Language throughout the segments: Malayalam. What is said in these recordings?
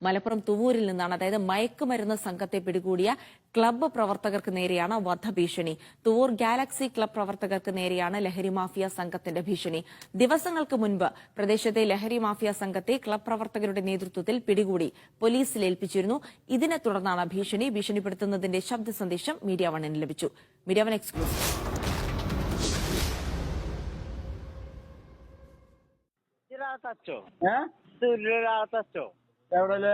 മലപ്പുറം തുവൂരിൽ നിന്നാണ്. അതായത് മയക്കുമരുന്ന് സംഘത്തെ പിടികൂടിയ ക്ലബ്ബ് പ്രവർത്തകർക്ക് നേരെയാണ് വധഭീഷണി. തുവൂർ ഗാലക്സി ക്ലബ്ബ് പ്രവർത്തകർക്ക് നേരെയാണ് ലഹരി മാഫിയ സംഘത്തിന്റെ ഭീഷണി. ദിവസങ്ങൾക്ക് മുൻപ് പ്രദേശത്തെ ലഹരി മാഫിയ സംഘത്തെ ക്ലബ്ബ് പ്രവർത്തകരുടെ നേതൃത്വത്തിൽ പിടികൂടി പോലീസിൽ ഏൽപ്പിച്ചിരുന്നു. ഇതിനെ തുടർന്നാണ് ഭീഷണിപ്പെടുത്തുന്നതിന്റെ ശബ്ദ സന്ദേശം മീഡിയ വണ്ണിന് ലഭിച്ചു. Media one exclusive. എവിടെ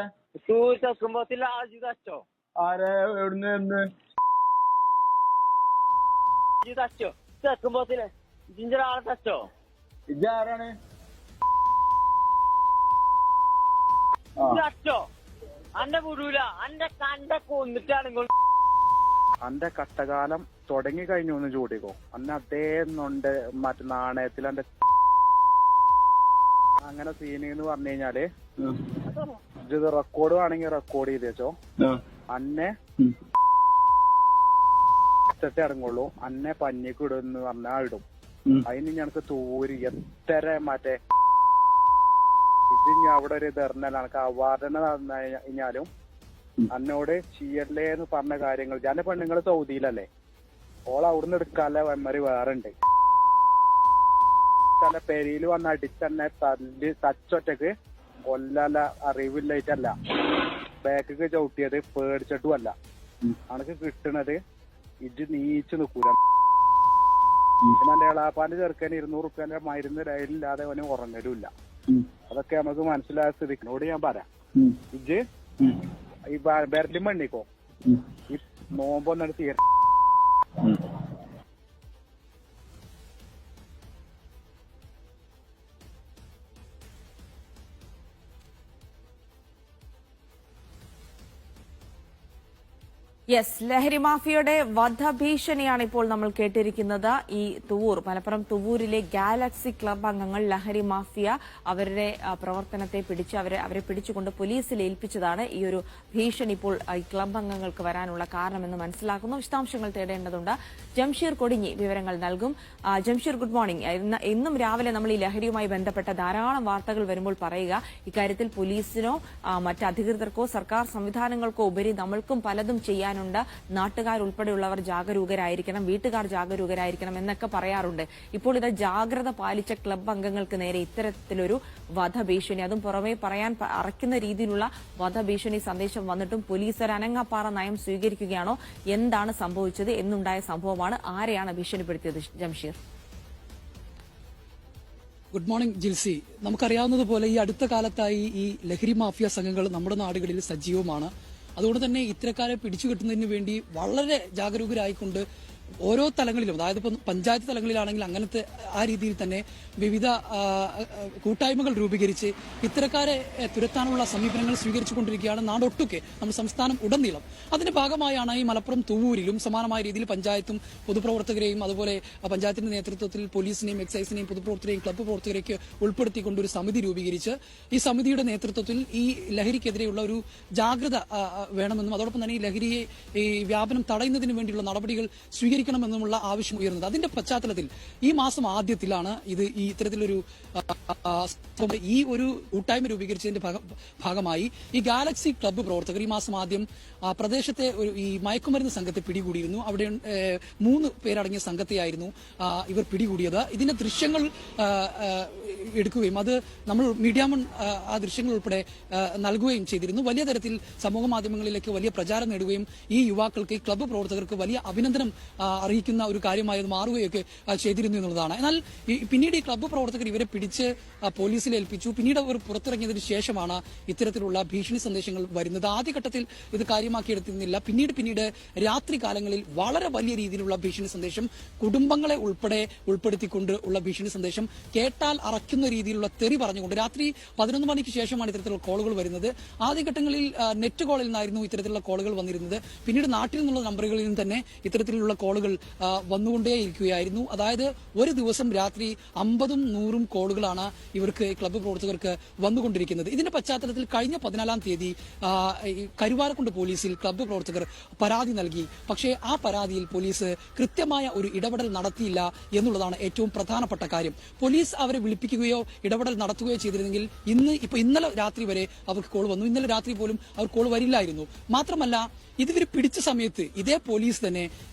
ആരെ എവിടുന്ന് ഇജാരാണ് അന്റെ വിടൂല അന്റെ കണ്ട കൊന്നിട്ടാണ് അന്റെ കഷ്ടകാലം തുടങ്ങി കഴിഞ്ഞു ഒന്ന് ചൂടിക്കോ. അന്ന് അദ്ദേഹം മറ്റു നാണയത്തിൽ എന്റെ അങ്ങനെ സീന് എന്ന് പറഞ്ഞു കഴിഞ്ഞാല് ഇത് റെക്കോർഡ് വേണമെങ്കിൽ റെക്കോർഡ് ചെയ്ത് വെച്ചോ. അന്നെ ഇറങ്ങുള്ളൂ, അന്നെ പഞ്ഞിക്ക് ഇടുന്ന് പറഞ്ഞാൽ ഇടും. അതിന് ഞങ്ങൾക്ക് തൂരി എത്ര മറ്റേ ഇത് ഇനി അവിടെ ഒരു ഇതെറിഞ്ഞാൽ എനിക്ക് അവാർഡനെ തന്നു കഴിഞ്ഞാലും അന്നോട് ചെയ്യല്ലേ എന്ന് പറഞ്ഞ കാര്യങ്ങൾ ഞാൻ പെണ്ണുങ്ങൾ സൗദിയിലല്ലേ, ഓൾ അവിടുന്ന് എടുക്കാല്ലേ മെമ്മറി വേറെ ഉണ്ട്. ചില പെരിയിൽ വന്ന് അടിച്ചെന്നെ തല്ലി തച്ചൊറ്റക്ക് കൊല്ലല അറിവില്ലായിട്ടല്ല, ബാക്കൊക്കെ ചവിട്ടിയത് പേടിച്ചിട്ടുമല്ല. അനക്ക് കിട്ടണത് ഇത് നീച്ചു നിൽക്കൂല. പിന്നെ എന്റെ എളാപ്പാന്റെ ചെറുക്കൻ 200 റുപ്യന്റെ മരുന്ന് രയിലില്ലാതെ അവന് ഉറങ്ങലുമില്ല. അതൊക്കെ നമുക്ക് മനസ്സിലായ സ്ഥിതിനോട് ഞാൻ പറയാം. ഇജ് ഈ ബെർലിൻ മണ്ണിക്കോ ഈ നോമ്പൊന്നും തീർ ലഹരി മാഫിയയുടെ വധഭീഷണിയാണ് ഇപ്പോൾ നമ്മൾ കേട്ടിരിക്കുന്നത്. ഈ മലപ്പുറം തുവൂരിലെ ഗാലക്സി ക്ലബ്ബ് അംഗങ്ങൾ ലഹരി മാഫിയ അവരുടെ പ്രവർത്തനത്തെ അവരെ പിടിച്ചുകൊണ്ട് പോലീസിൽ ഏൽപ്പിച്ചതാണ് ഈ ഒരു ഭീഷണി ഇപ്പോൾ ഈ ക്ലബ്ബ് അംഗങ്ങൾക്ക് വരാനുള്ള കാരണമെന്ന് മനസ്സിലാക്കുന്നു. വിശദാംശങ്ങൾ തേടേണ്ടതുണ്ട്. ജംഷീർ കൊടിഞ്ഞി വിവരങ്ങൾ നൽകും. Jamsheer, good morning. എന്നും രാവിലെ നമ്മൾ ഈ ലഹരിയുമായി ബന്ധപ്പെട്ട ധാരാളം വാർത്തകൾ വരുമ്പോൾ പറയുക, ഇക്കാര്യത്തിൽ പോലീസിനോ മറ്റ് അധികൃതർക്കോ സർക്കാർ സംവിധാനങ്ങൾക്കോ ഉപരി നമ്മൾക്കും പലതും ചെയ്യാൻ നാട്ടുകാരുൾപ്പെടെയുള്ളവർ ജാഗരൂകരായിരിക്കണം, വീട്ടുകാർ ജാഗരൂകരായിരിക്കണം എന്നൊക്കെ പറയാറുണ്ട്. ഇപ്പോൾ ഇത് ജാഗ്രത പാലിച്ച ക്ലബ്ബ് അംഗങ്ങൾക്ക് നേരെ ഇത്തരത്തിലൊരു വധഭീഷണി, അതും പുറമെ പറയാൻ അറയ്ക്കുന്ന രീതിയിലുള്ള വധഭീഷണി സന്ദേശം വന്നിട്ടും പോലീസ് ഒരു അനങ്ങാപ്പാറ നയം സ്വീകരിക്കുകയാണോ? എന്താണ് സംഭവിച്ചത്? എന്നുണ്ടായ സംഭവമാണ്? ആരെയാണ് ഭീഷണിപ്പെടുത്തിയത്? ജംഷീർ. Good morning Jilsy. നമുക്കറിയാവുന്നതുപോലെ ഈ അടുത്ത കാലത്തായി ഈ ലഹരി മാഫിയ സംഘങ്ങൾ നമ്മുടെ നാടുകളിൽ സജീവമാണ്. അതുകൊണ്ട് തന്നെ ഇത്തരക്കാരെ പിടിച്ചു കിട്ടുന്നതിന് വേണ്ടി വളരെ ജാഗരൂകരായിക്കൊണ്ട് ഓരോ തലങ്ങളിലും, അതായത് ഇപ്പം പഞ്ചായത്ത് തലങ്ങളിലാണെങ്കിൽ അങ്ങനത്തെ ആ രീതിയിൽ തന്നെ വിവിധ കൂട്ടായ്മകൾ രൂപീകരിച്ച് ഇത്തരക്കാരെ തുരത്താനുള്ള സമീപനങ്ങൾ സ്വീകരിച്ചുകൊണ്ടിരിക്കുകയാണ് നാടൊട്ടുക്കെ, നമ്മുടെ സംസ്ഥാനം ഉടനീളം. അതിന്റെ ഭാഗമായാണ് ഈ മലപ്പുറം തുവൂരിലും സമാനമായ രീതിയിൽ പഞ്ചായത്തും പൊതുപ്രവർത്തകരെയും അതുപോലെ പഞ്ചായത്തിന്റെ നേതൃത്വത്തിൽ പോലീസിനെയും എക്സൈസിനെയും പൊതുപ്രവർത്തകരെയും ക്ലബ്ബ് പ്രവർത്തകരെയൊക്കെ ഉൾപ്പെടുത്തിക്കൊണ്ട് ഒരു സമിതി രൂപീകരിച്ച് ഈ സമിതിയുടെ നേതൃത്വത്തിൽ ഈ ലഹരിക്കെതിരെയുള്ള ഒരു ജാഗ്രത വേണമെന്നും അതോടൊപ്പം തന്നെ ഈ ലഹരിയെ ഈ വ്യാപനം തടയുന്നതിന് വേണ്ടിയുള്ള നടപടികൾ സ്വീകരിക്കണമെന്നുമുള്ള ആവശ്യം ഉയർന്നത്. അതിന്റെ പശ്ചാത്തലത്തിൽ ഈ മാസം ആദ്യത്തിലാണ് ഈ ഇത്തരത്തിലൊരു ഈ ഒരു കൂട്ടായ്മ രൂപീകരിച്ചതിന്റെ ഭാഗമായി ഈ ഗാലക്സി ക്ലബ്ബ് പ്രവർത്തകർ ഈ മാസം ആദ്യം പ്രദേശത്തെ ഈ മയക്കുമരുന്ന് സംഘത്തെ പിടികൂടിയിരുന്നു. അവിടെ 3 പേരടങ്ങിയ സംഘത്തെയായിരുന്നു ഇവർ പിടികൂടിയത്. ഇതിന്റെ ദൃശ്യങ്ങൾ എടുക്കുകയും അത് നമ്മൾ മീഡിയ വൺ ആ ദൃശ്യങ്ങൾ ഉൾപ്പെടെ നൽകുകയും ചെയ്തിരുന്നു. വലിയ തരത്തിൽ സമൂഹ മാധ്യമങ്ങളിലേക്ക് വലിയ പ്രചാരം നേടുകയും ഈ യുവാക്കൾക്ക്, ഈ ക്ലബ്ബ് പ്രവർത്തകർക്ക് വലിയ അഭിനന്ദനം അറിയിക്കുന്ന ഒരു കാര്യമായി മാറുകയൊക്കെ ചെയ്തിരുന്നു എന്നുള്ളതാണ്. എന്നാൽ പിന്നീട് ഈ ക്ലബ്ബ് പ്രവർത്തകർ ഇവരെ പിടിച്ച് പോലീസിൽ ഏൽപ്പിച്ചു. പിന്നീട് അവർ പുറത്തിറങ്ങിയതിനു ശേഷമാണ് ഇത്തരത്തിലുള്ള ഭീഷണി സന്ദേശങ്ങൾ വരുന്നത്. ആദ്യഘട്ടത്തിൽ ഇത് കാര്യമാക്കിയെടുത്തിരുന്നില്ല. പിന്നീട് രാത്രി കാലങ്ങളിൽ വളരെ വലിയ രീതിയിലുള്ള ഭീഷണി സന്ദേശം, കുടുംബങ്ങളെ ഉൾപ്പെടുത്തിക്കൊണ്ട് ഉള്ള ഭീഷണി സന്ദേശം, കേട്ടാൽ അറയ്ക്കുന്ന രീതിയിലുള്ള തെറി പറഞ്ഞുകൊണ്ട് രാത്രി 11 മണിക്ക് ശേഷമാണ് ഇത്തരത്തിലുള്ള കോളുകൾ വരുന്നത്. ആദ്യഘട്ടങ്ങളിൽ നെറ്റ് കോളിൽ നിന്നായിരുന്നു ഇത്തരത്തിലുള്ള കോളുകൾ വന്നിരുന്നത്. പിന്നീട് നാട്ടിൽ നിന്നുള്ള നമ്പറുകളിൽ നിന്ന് തന്നെ ഇത്തരത്തിലുള്ള കോൾ കോളുകൾ വന്നുകൊണ്ടേയിരിക്കുകയായിരുന്നു. അതായത് ഒരു ദിവസം രാത്രി 50ഉം 100ഉം കോളുകളാണ് ഇവർക്ക് ക്ലബ്ബ് പ്രവർത്തകർക്ക് വന്നുകൊണ്ടിരിക്കുന്നത്. ഇതിന്റെ പശ്ചാത്തലത്തിൽ കഴിഞ്ഞ 14-ാം തീയതി കരുവാരക്കുണ്ട് പോലീസിൽ ക്ലബ്ബ് പ്രവർത്തകർ പരാതി നൽകി. പക്ഷേ ആ പരാതിയിൽ പോലീസ് കൃത്യമായ ഒരു ഇടപെടൽ നടത്തിയില്ല എന്നുള്ളതാണ് ഏറ്റവും പ്രധാനപ്പെട്ട കാര്യം. പോലീസ് അവരെ വിളിപ്പിക്കുകയോ ഇടപെടൽ നടത്തുകയോ ചെയ്തിരുന്നെങ്കിൽ ഇന്നലെ രാത്രി വരെ അവർക്ക് കോൾ വന്നു. ഇന്നലെ രാത്രി പോലും അവർ കോൾ വരില്ലായിരുന്നു. മാത്രമല്ല ഇവർ പിടിച്ച സമയത്ത് ഇതേ പോലീസ് തന്നെ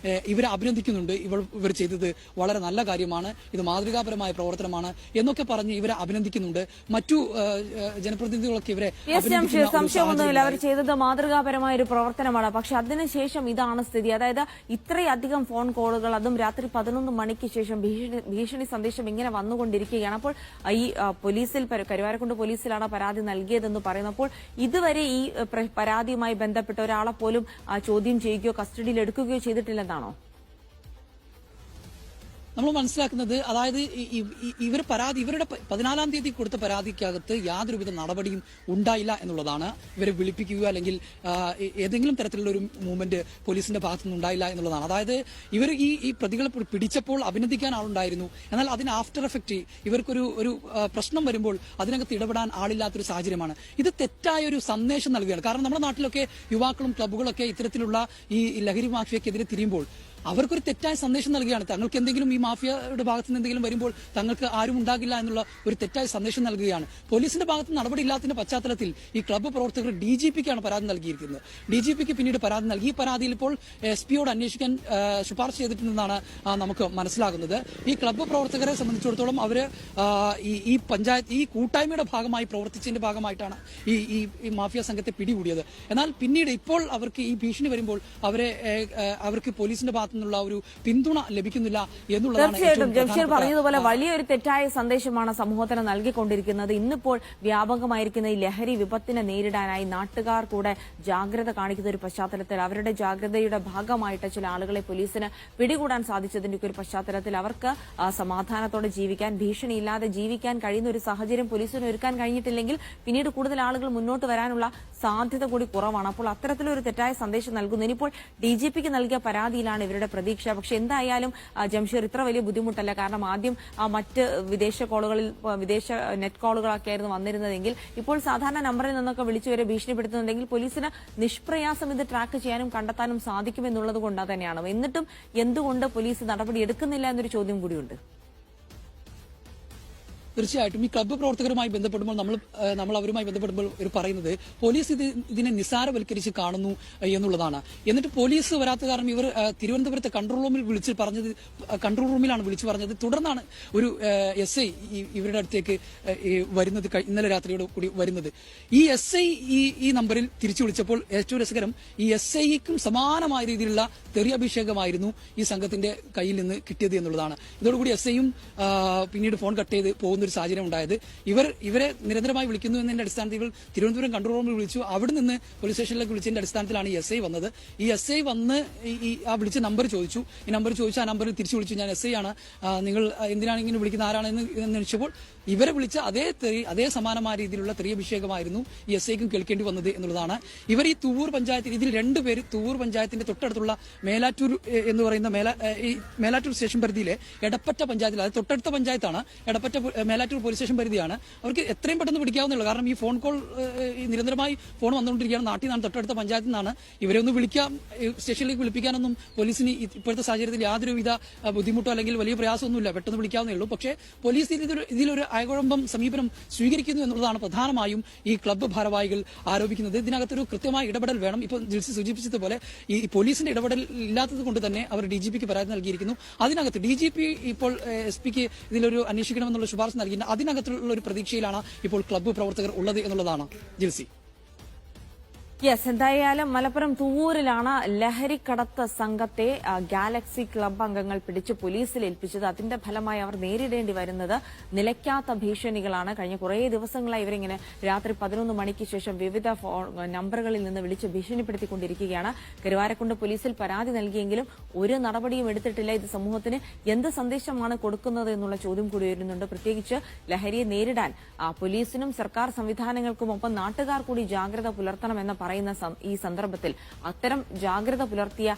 ഇവരെ അഭിനന്ദിക്കുന്നുണ്ട്. ഇവർ ചെയ്തത് വളരെ നല്ല കാര്യമാണ്, ഇത് മാതൃകാപരമായ പ്രവർത്തനമാണ് എന്നൊക്കെ പറഞ്ഞ് ഇവരെ അഭിനന്ദിക്കുന്നുണ്ട്. മറ്റു ജനപ്രതിനിധികളൊക്കെ ഇവരെ സംശയമൊന്നുമില്ല, അവർ ചെയ്തത് മാതൃകാപരമായ ഒരു പ്രവർത്തനമാണ്. പക്ഷെ അതിനുശേഷം ഇതാണ് സ്ഥിതി. അതായത് ഇത്രയധികം ഫോൺ കോളുകൾ, അതും രാത്രി 11 മണിക്ക് ശേഷം ഭീഷണി സന്ദേശം ഇങ്ങനെ വന്നുകൊണ്ടിരിക്കുകയാണ്. അപ്പോൾ ഈ പോലീസിൽ കരുവാരക്കുണ്ട് പോലീസിലാണ് പരാതി നൽകിയതെന്ന് പറയുന്നപ്പോൾ ഇതുവരെ ഈ പരാതിയുമായി ബന്ധപ്പെട്ട ഒരാളെ പോലും ചോദ്യം ചെയ്യുകയോ കസ്റ്റഡിയിൽ എടുക്കുകയോ ചെയ്തിട്ടില്ലെന്നാണോ നമ്മൾ മനസ്സിലാക്കുന്നത്? അതായത് ഇവരുടെ 14-ാം തീയതി കൊടുത്ത പരാതിക്കകത്ത് യാതൊരുവിധ നടപടിയും ഉണ്ടായില്ല എന്നുള്ളതാണ്. ഇവരെ വിളിപ്പിക്കുകയോ അല്ലെങ്കിൽ ഏതെങ്കിലും തരത്തിലുള്ള ഒരു മൂവ്മെന്റ് പോലീസിന്റെ ഭാഗത്തുനിന്ന് ഉണ്ടായില്ല എന്നുള്ളതാണ്. അതായത് ഇവർ ഈ പ്രതികളെ പിടിച്ചപ്പോൾ അഭിനന്ദിക്കാൻ ആളുണ്ടായിരുന്നു, എന്നാൽ അതിന് ആഫ്റ്റർ എഫക്റ്റ് ഇവർക്കൊരു പ്രശ്നം വരുമ്പോൾ അതിനകത്ത് ഇടപെടാൻ ആളില്ലാത്തൊരു സാഹചര്യമാണ്. ഇത് തെറ്റായ ഒരു സന്ദേശം നൽകുകയാണ്. കാരണം നമ്മുടെ നാട്ടിലൊക്കെ യുവാക്കളും ക്ലബ്ബുകളൊക്കെ ഇത്തരത്തിലുള്ള ഈ ലഹരി മാഫിയക്കെതിരെ തിരിയുമ്പോൾ അവർക്കൊരു തെറ്റായ സന്ദേശം നൽകുകയാണ്. തങ്ങൾക്ക് എന്തെങ്കിലും ഈ മാഫിയയുടെ ഭാഗത്ത് നിന്ന് എന്തെങ്കിലും വരുമ്പോൾ തങ്ങൾക്ക് ആരും ഉണ്ടാകില്ല എന്നുള്ള ഒരു തെറ്റായ സന്ദേശം നൽകുകയാണ്. പോലീസിന്റെ ഭാഗത്ത് നടപടിയില്ലാത്തതിന്റെ പശ്ചാത്തലത്തിൽ ഈ ക്ലബ്ബ് പ്രവർത്തകർ DGPക്കാണ് പരാതി നൽകിയിരിക്കുന്നത്. DGPക്ക് പിന്നീട് പരാതി നൽകി. ഈ പരാതിയിൽ ഇപ്പോൾ SP-യോട് അന്വേഷിക്കാൻ ശുപാർശ ചെയ്തിട്ടുണ്ടെന്നാണ് നമുക്ക് മനസ്സിലാകുന്നത്. ഈ ക്ലബ്ബ് പ്രവർത്തകരെ സംബന്ധിച്ചിടത്തോളം അവര് ഈ കൂട്ടായ്മയുടെ ഭാഗമായി പ്രവർത്തിച്ചതിന്റെ ഭാഗമായിട്ടാണ് ഈ മാഫിയ സംഘത്തെ പിടികൂടിയത്. എന്നാൽ പിന്നീട് ഇപ്പോൾ അവർക്ക് ഈ ഭീഷണി വരുമ്പോൾ അവർക്ക് പോലീസിന്റെ ഭാഗത്ത് നിന്നുള്ള ഒരു പിന്തുണ ലഭിക്കുന്നില്ല എന്നുള്ളതാണ്. തീർച്ചയായിട്ടും ജംഷീർ പറഞ്ഞതുപോലെ വലിയൊരു തെറ്റായ സന്ദേശമാണ് സമൂഹത്തിന് നൽകിക്കൊണ്ടിരിക്കുന്നത്. ഇന്നിപ്പോൾ വ്യാപകമായിരിക്കുന്ന ഈ ലഹരി വിപത്തിനെ നേരിടാനായി നാട്ടുകാർ കൂടെ ജാഗ്രത കാണിക്കുന്ന ഒരു പശ്ചാത്തലത്തിൽ അവരുടെ ജാഗ്രതയുടെ ഭാഗമായിട്ട് ചില ആളുകളെ പോലീസിന് പിടികൂടാൻ സാധിച്ചതിന്റെ ഒരു പശ്ചാത്തലത്തിൽ അവർക്ക് സമാധാനത്തോടെ ജീവിക്കാൻ, ഭീഷണിയില്ലാതെ ജീവിക്കാൻ കഴിയുന്ന ഒരു സാഹചര്യം പോലീസിന് ഒരുക്കാൻ കഴിഞ്ഞിട്ടില്ലെങ്കിൽ പിന്നീട് കൂടുതൽ ആളുകൾ മുന്നോട്ട് വരാനുള്ള സാധ്യത കൂടി കുറവാണ്. അപ്പോൾ അത്തരത്തിലൊരു തെറ്റായ സന്ദേശം നൽകുന്നു. ഇനിയിപ്പോൾ DGPക്ക് നൽകിയ പരാതിയിലാണ് ഇവരുടെ പ്രതീക്ഷ. പക്ഷെ എന്തായാലും ജംഷീർ ഇത്ര വലിയ ബുദ്ധിമുട്ടല്ല. കാരണം ആദ്യം മറ്റ് വിദേശ നെറ്റ് കോളുകളൊക്കെ ആയിരുന്നു വന്നിരുന്നതെങ്കിൽ ഇപ്പോൾ സാധാരണ നമ്പറിൽ നിന്നൊക്കെ വിളിച്ചുവരെ ഭീഷണിപ്പെടുത്തുന്നുണ്ടെങ്കിൽ പോലീസിന് നിഷ്പ്രയാസം ഇത് ട്രാക്ക് ചെയ്യാനും കണ്ടെത്താനും സാധിക്കുമെന്നുള്ളത് കൊണ്ട് തന്നെയാണ്. എന്നിട്ടും എന്തുകൊണ്ട് പോലീസ് നടപടി എടുക്കുന്നില്ല എന്നൊരു ചോദ്യം കൂടിയുണ്ട്. തീർച്ചയായിട്ടും ഈ ക്ലബ്ബ് പ്രവർത്തകരുമായി ബന്ധപ്പെടുമ്പോൾ നമ്മൾ അവരുമായി ബന്ധപ്പെടുമ്പോൾ ഇവർ പറയുന്നത് പോലീസ് ഇതിനെ നിസ്സാരവൽക്കരിച്ച് കാണുന്നു എന്നുള്ളതാണ്. എന്നിട്ട് പോലീസ് വരാത്ത കാരണം ഇവർ തിരുവനന്തപുരത്തെ കൺട്രോൾ റൂമിലാണ് വിളിച്ചു പറഞ്ഞത്. തുടർന്നാണ് ഒരു SI ഇവരുടെ അടുത്തേക്ക് വരുന്നത്, ഇന്നലെ രാത്രിയോട് കൂടി വരുന്നത്. ഈ SI ഈ നമ്പറിൽ തിരിച്ചു വിളിച്ചപ്പോൾ ഏറ്റവും രസകരം ഈ SIക്കും സമാനമായ രീതിയിലുള്ള തെറിയഭിഷേകമായിരുന്നു ഈ സംഘത്തിന്റെ കയ്യിൽ നിന്ന് കിട്ടിയത് എന്നുള്ളതാണ്. ഇതോടുകൂടി SIയും പിന്നീട് ഫോൺ കട്ട് ചെയ്ത് പോകുന്ന ഒരു സാഹചര്യം ഉണ്ടായത്. ഇവരെ നിരന്തരമായി വിളിക്കുന്നു എന്നതിന്റെ അടിസ്ഥാനത്തിൽ തിരുവനന്തപുരം കൺട്രോൾ റൂമിൽ വിളിച്ചു. അവിടെ നിന്ന് പോലീസ് സ്റ്റേഷനിലേക്ക് വിളിച്ചതിന്റെ അടിസ്ഥാനത്തിലാണ് ഈ SI വന്നത്. ഈ SI വന്ന് ആ വിളിച്ച നമ്പർ ചോദിച്ചു. ആ നമ്പറിൽ തിരിച്ചു വിളിച്ചു, ഞാൻ SI ആണ്, നിങ്ങൾ എന്തിനാണ് ഇങ്ങനെ വിളിക്കുന്ന, ആരാണെന്ന് അന്വേഷിച്ചപ്പോൾ ഇവരെ വിളിച്ച അതേ സമാനമായ രീതിയിലുള്ള തെറിയഭിഷേകമായിരുന്നു ഈ SIക്കും കേൾക്കേണ്ടി വന്നത് എന്നുള്ളതാണ്. ഇവർ ഈ തൂവൂർ പഞ്ചായത്തിൽ ഇതിൽ 2 പേര് തൂവൂർ പഞ്ചായത്തിന്റെ തൊട്ടടുത്തുള്ള മേലാറ്റൂർ എന്ന് പറയുന്ന മേലാറ്റൂർ സ്റ്റേഷൻ പരിധിയിലെ എടപ്പറ്റ പഞ്ചായത്തിൽ, അത് തൊട്ടടുത്ത പഞ്ചായത്താണ്, എടപ്പറ്റ മേലാറ്റൂർ പോലീസ് സ്റ്റേഷൻ പരിധിയാണ്. അവർക്ക് എത്രയും പെട്ടെന്ന് പിടിക്കാവുന്നുള്ളൂ. കാരണം ഈ ഫോൺ കോൾ നിരന്തരമായി ഫോൺ വന്നുകൊണ്ടിരിക്കുകയാണ്. നാട്ടിൽ നിന്നാണ്, തൊട്ടടുത്ത പഞ്ചായത്തിൽ നിന്നാണ്. ഇവരെ ഒന്ന് വിളിക്കാം, സ്റ്റേഷനിലേക്ക് വിളിപ്പിക്കാനൊന്നും പോലീസിന് ഇപ്പോഴത്തെ സാഹചര്യത്തിൽ യാതൊരുവിധ ബുദ്ധിമുട്ടോ അല്ലെങ്കിൽ വലിയ പ്രയാസമൊന്നുമില്ല, പെട്ടെന്ന് വിളിക്കാവുന്നേ ഉള്ളൂ. പക്ഷേ പോലീസ് ഇതിലൊരു അയകുഴമ്പം സമീപനം സ്വീകരിക്കുന്നു എന്നുള്ളതാണ് പ്രധാനമായും ഈ ക്ലബ്ബ് ഭാരവാഹികൾ ആരോപിക്കുന്നത്. ഇതിനകത്തൊരു കൃത്യമായ ഇടപെടൽ വേണം. ഇപ്പോൾ ജിൽസി സൂചിപ്പിച്ചതുപോലെ ഈ പോലീസിന്റെ ഇടപെടൽ ഇല്ലാത്തത് കൊണ്ട് തന്നെ അവർ DGPക്ക് പരാതി നൽകിയിരിക്കുന്നു. അതിനകത്ത് DGP ഇപ്പോൾ SPക്ക് ഇതിലൊരു അന്വേഷിക്കണമെന്നുള്ള ശുപാർശ നൽകിയിട്ടുണ്ട്. അതിനകത്തുള്ള ഒരു പ്രതീക്ഷയിലാണ് ഇപ്പോൾ ക്ലബ്ബ് പ്രവർത്തകർ ഉള്ളത് എന്നുള്ളതാണ് ജിൽസി. എന്തായാലും മലപ്പുറം തുവൂരിലാണ് ലഹരിക്കടത്ത് സംഘത്തെ ഗാലക്സി ക്ലബ്ബ് അംഗങ്ങൾ പിടിച്ച് പോലീസിൽ ഏൽപ്പിച്ചത്. അതിന്റെ ഫലമായി അവർ നേരിടേണ്ടി വരുന്നത് നിലയ്ക്കാത്ത ഭീഷണികളാണ്. കഴിഞ്ഞ കുറേ ദിവസങ്ങളായി ഇവരിങ്ങനെ രാത്രി 11 മണിക്ക് ശേഷം വിവിധ നമ്പറുകളിൽ നിന്ന് വിളിച്ച് ഭീഷണിപ്പെടുത്തിക്കൊണ്ടിരിക്കുകയാണ്. കരുവാരക്കുണ്ട് പോലീസിൽ പരാതി നൽകിയെങ്കിലും ഒരു നടപടിയും എടുത്തിട്ടില്ല. ഇത് സമൂഹത്തിന് എന്ത് സന്ദേശമാണ് കൊടുക്കുന്നത് എന്നുള്ള ചോദ്യം കൂടി ഉയരുന്നുണ്ട്. പ്രത്യേകിച്ച് ലഹരിയെ നേരിടാൻ പോലീസിനും സർക്കാർ സംവിധാനങ്ങൾക്കും ഒപ്പം നാട്ടുകാർ കൂടി ജാഗ്രത പുലർത്തണമെന്ന് പറയുന്നത് പറയുന്ന ഈ സന്ദർഭത്തിൽ അത്തരം ജാഗ്രത പുലർത്തിയ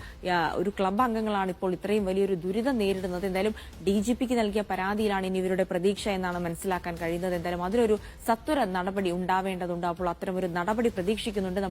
ഒരു ക്ലബ് അംഗങ്ങളാണ് ഇപ്പോൾ ഇത്രയും വലിയൊരു ദുരിതം നേരിടുന്നത്. എന്തായാലും ഡിജിപിക്ക് നൽകിയ പരാതിയിലാണ് ഇനി ഇവരുടെ പ്രതീക്ഷ എന്നാണ് മനസ്സിലാക്കാൻ കഴിയുന്നത്. എന്തായാലും അതിലൊരു സത്വര നടപടി ഉണ്ടാവേണ്ടതുണ്ട്. അപ്പോൾ അത്തരമൊരു നടപടി പ്രതീക്ഷിക്കുന്നുണ്ട്.